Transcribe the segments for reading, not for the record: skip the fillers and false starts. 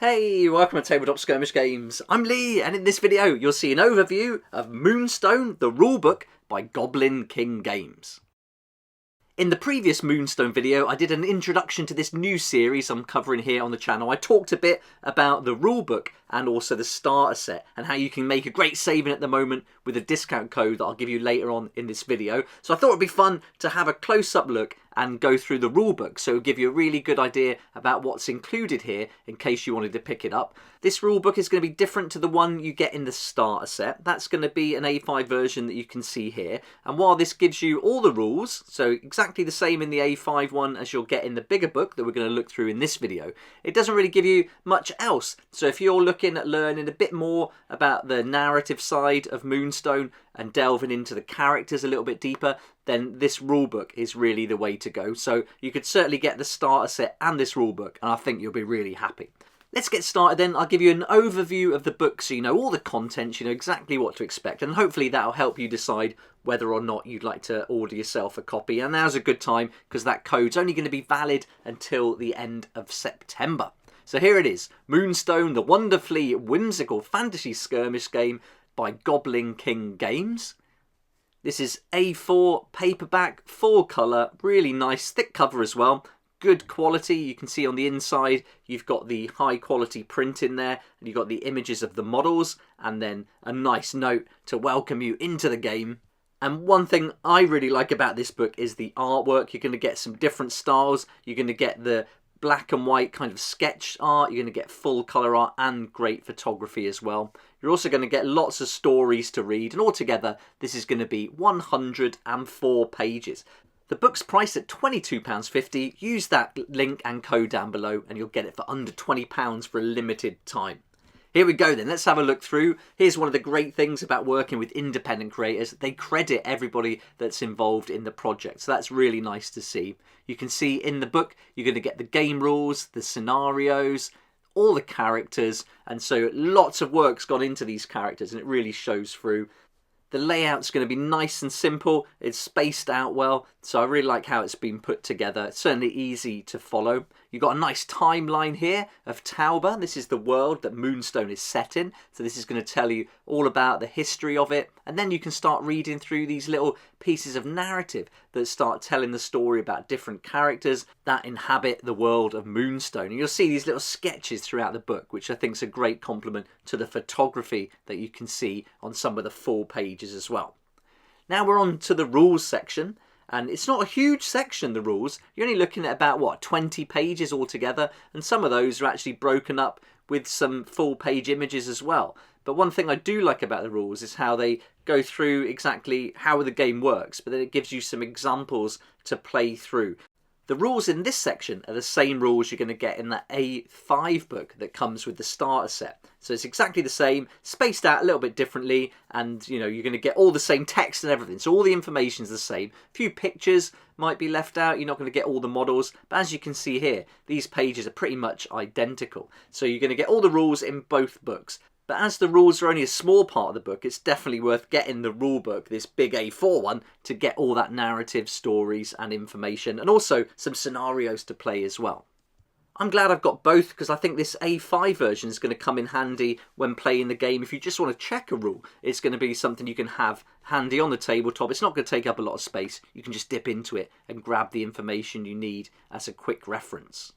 Hey, welcome to Tabletop Skirmish Games. I'm Lee, and in this video you'll see an overview of Moonstone, the rulebook by Goblin King Games. In the previous Moonstone video, I did an introduction to this new series I'm covering here on the channel. I talked a bit about the rulebook and also the starter set and how you can make a great saving at the moment with a discount code that I'll give you later on in this video. So I thought it'd be fun to have a close-up look and go through the rulebook, so it'll give you a really good idea about what's included here in case you wanted to pick it up. This rulebook is going to be different to the one you get in the starter set. That's going to be an A5 version that you can see here, and while this gives you all the rules, so exactly the same in the A5 one as you'll get in the bigger book that we're going to look through in this video, it doesn't really give you much else. So if you're looking at learning a bit more about the narrative side of Moonstone and delving into the characters a little bit deeper, then this rulebook is really the way to go. So you could certainly get the starter set and this rulebook, and I think you'll be really happy. Let's get started then. I'll give you an overview of the book so you know all the content, you know exactly what to expect, and hopefully that'll help you decide whether or not you'd like to order yourself a copy. And now's a good time because that code's only going to be valid until the end of September. So here it is, Moonstone, the wonderfully whimsical fantasy skirmish game by Goblin King Games. This is A4 paperback, full colour, really nice, thick cover as well. Good quality. You can see on the inside you've got the high quality print in there, and you've got the images of the models, and then a nice note to welcome you into the game. And one thing I really like about this book is the artwork. You're going to get some different styles. You're going to get the black and white kind of sketch art, you're going to get full colour art and great photography as well. You're also going to get lots of stories to read, and altogether this is going to be 104 pages. The book's priced at £22.50. Use that link and code down below and you'll get it for under £20 for a limited time. Here we go then, let's have a look through. Here's one of the great things about working with independent creators. They credit everybody that's involved in the project, so that's really nice to see. You can see in the book you're going to get the game rules, the scenarios, all the characters, and so lots of work's gone into these characters and it really shows through. The layout's going to be nice and simple, it's spaced out well, so I really like how it's been put together. It's certainly easy to follow. You've got a nice timeline here of Tauber. This is the world that Moonstone is set in, so this is going to tell you all about the history of it, and then you can start reading through these little pieces of narrative that start telling the story about different characters that inhabit the world of Moonstone. And you'll see these little sketches throughout the book, which I think is a great compliment to the photography that you can see on some of the full pages as well. Now we're on to the rules section, and it's not a huge section, the rules. You're only looking at about, what, 20 pages altogether, and some of those are actually broken up with some full page images as well. But one thing I do like about the rules is how they go through exactly how the game works, but then it gives you some examples to play through. The rules in this section are the same rules you're going to get in that A5 book that comes with the starter set. So it's exactly the same, spaced out a little bit differently, and you know, you're going to get all the same text and everything. So all the information is the same. A few pictures might be left out, you're not going to get all the models, but as you can see here, these pages are pretty much identical. So you're going to get all the rules in both books. But as the rules are only a small part of the book, it's definitely worth getting the rule book, this big A4 one, to get all that narrative, stories and information, and also some scenarios to play as well. I'm glad I've got both because I think this A5 version is going to come in handy when playing the game. If you just want to check a rule, it's going to be something you can have handy on the tabletop. It's not going to take up a lot of space. You can just dip into it and grab the information you need as a quick reference.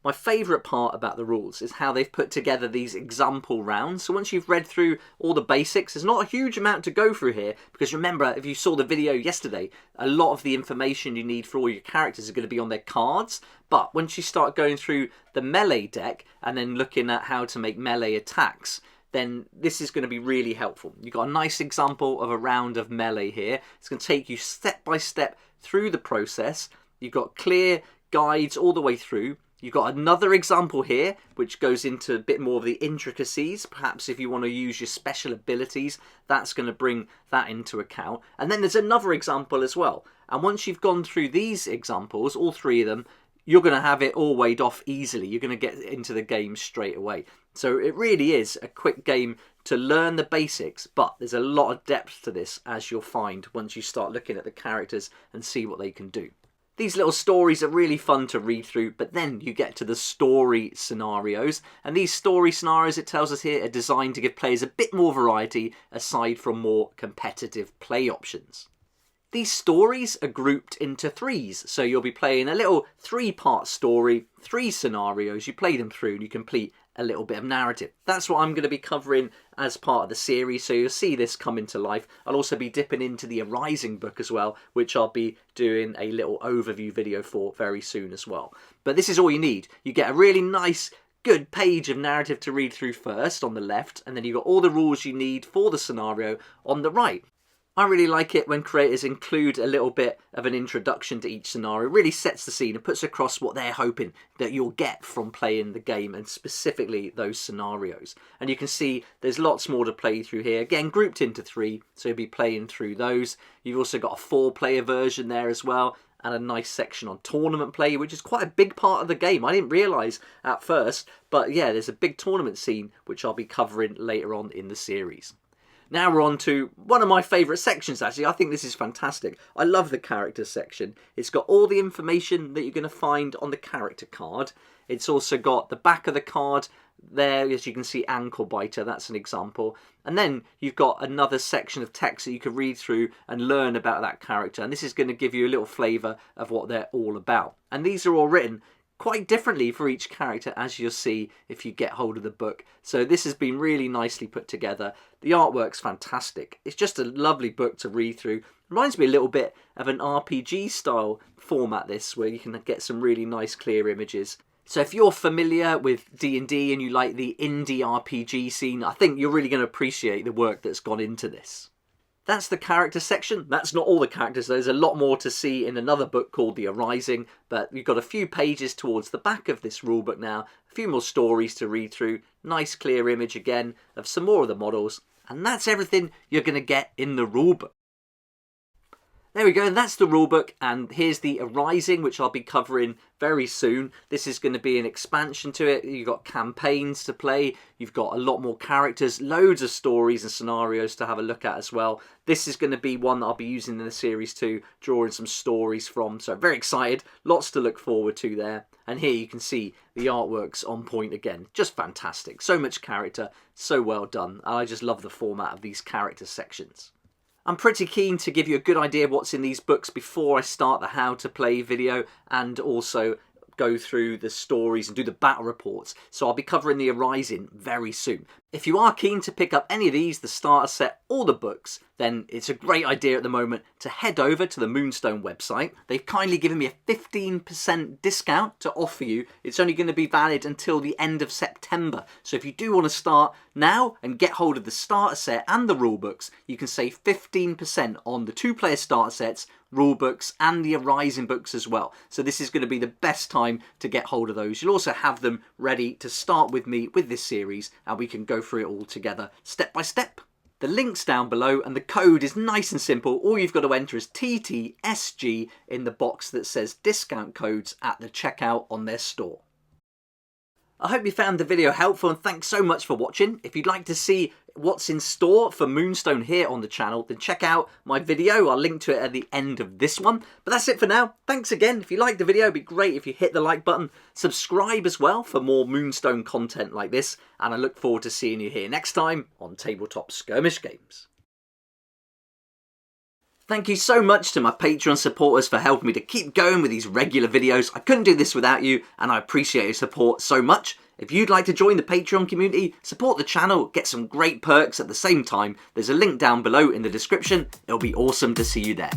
My favourite part about the rules is how they've put together these example rounds. So once you've read through all the basics, there's not a huge amount to go through here, because remember, if you saw the video yesterday, a lot of the information you need for all your characters are going to be on their cards. But once you start going through the melee deck and then looking at how to make melee attacks, then this is going to be really helpful. You've got a nice example of a round of melee here. It's going to take you step by step through the process. You've got clear guides all the way through. You've got another example here which goes into a bit more of the intricacies. Perhaps if you want to use your special abilities, that's going to bring that into account. And then there's another example as well. And once you've gone through these examples, all three of them, you're going to have it all weighed off easily. You're going to get into the game straight away. So it really is a quick game to learn the basics, but there's a lot of depth to this, as you'll find once you start looking at the characters and see what they can do. These little stories are really fun to read through, but then you get to the story scenarios, and these story scenarios, it tells us here, are designed to give players a bit more variety aside from more competitive play options. These stories are grouped into threes, so you'll be playing a little 3-part story, 3 scenarios, you play them through and you complete a little bit of narrative. That's what I'm going to be covering as part of the series, so you'll see this come into life. I'll also be dipping into the Arising book as well, which I'll be doing a little overview video for very soon as well. But this is all you need. You get a really nice, good page of narrative to read through first on the left, and then you've got all the rules you need for the scenario on the right. I really like it when creators include a little bit of an introduction to each scenario. It really sets the scene and puts across what they're hoping that you'll get from playing the game, and specifically those scenarios. And you can see there's lots more to play through here. Again, grouped into 3, so you'll be playing through those. You've also got a 4-player version there as well, and a nice section on tournament play, which is quite a big part of the game. I didn't realise at first, but yeah, there's a big tournament scene which I'll be covering later on in the series. Now we're on to one of my favourite sections, actually. I think this is fantastic. I love the character section. It's got all the information that you're going to find on the character card. It's also got the back of the card there, as you can see, ankle biter, that's an example. And then you've got another section of text that you can read through and learn about that character. And this is going to give you a little flavour of what they're all about. And these are all written quite differently for each character, as you'll see if you get hold of the book. So this has been really nicely put together. The artwork's fantastic. It's just a lovely book to read through. Reminds me a little bit of an RPG style format, this, where you can get some really nice clear images. So if you're familiar with D&D and you like the indie RPG scene, I think you're really going to appreciate the work that's gone into this. That's the character section. That's not all the characters. There's a lot more to see in another book called The Arising, but you've got a few pages towards the back of this rulebook now, a few more stories to read through, nice clear image again of some more of the models, and that's everything you're going to get in the rulebook. There we go, and that's the rulebook, and here's the Arising, which I'll be covering very soon. This is going to be an expansion to it. You've got campaigns to play, you've got a lot more characters, loads of stories and scenarios to have a look at as well. This is going to be one that I'll be using in the series too, drawing some stories from, so very excited, lots to look forward to there. And here you can see the artwork's on point again, just fantastic. So much character, so well done, and I just love the format of these character sections. I'm pretty keen to give you a good idea of what's in these books before I start the how to play video, and also go through the stories and do the battle reports. So I'll be covering the Arising very soon. If you are keen to pick up any of these, the starter set or the books, then it's a great idea at the moment to head over to the Moonstone website. They've kindly given me a 15% discount to offer you. It's only going to be valid until the end of September. So if you do want to start now and get hold of the starter set and the rulebooks, you can save 15% on the 2-player starter sets, rulebooks and the Arising books as well. So this is going to be the best time to get hold of those. You'll also have them ready to start with me with this series, and we can go through it all together step by step. The link's down below and the code is nice and simple. All you've got to enter is TTSG in the box that says discount codes at the checkout on their store. I hope you found the video helpful, and thanks so much for watching. If you'd like to see what's in store for Moonstone here on the channel, then check out my video. I'll link to it at the end of this one. But that's it for now. Thanks again. If you liked the video, it'd be great if you hit the like button. Subscribe as well for more Moonstone content like this. And I look forward to seeing you here next time on Tabletop Skirmish Games. Thank you so much to my Patreon supporters for helping me to keep going with these regular videos. I couldn't do this without you, and I appreciate your support so much. If you'd like to join the Patreon community, support the channel, get some great perks at the same time, there's a link down below in the description. It'll be awesome to see you there.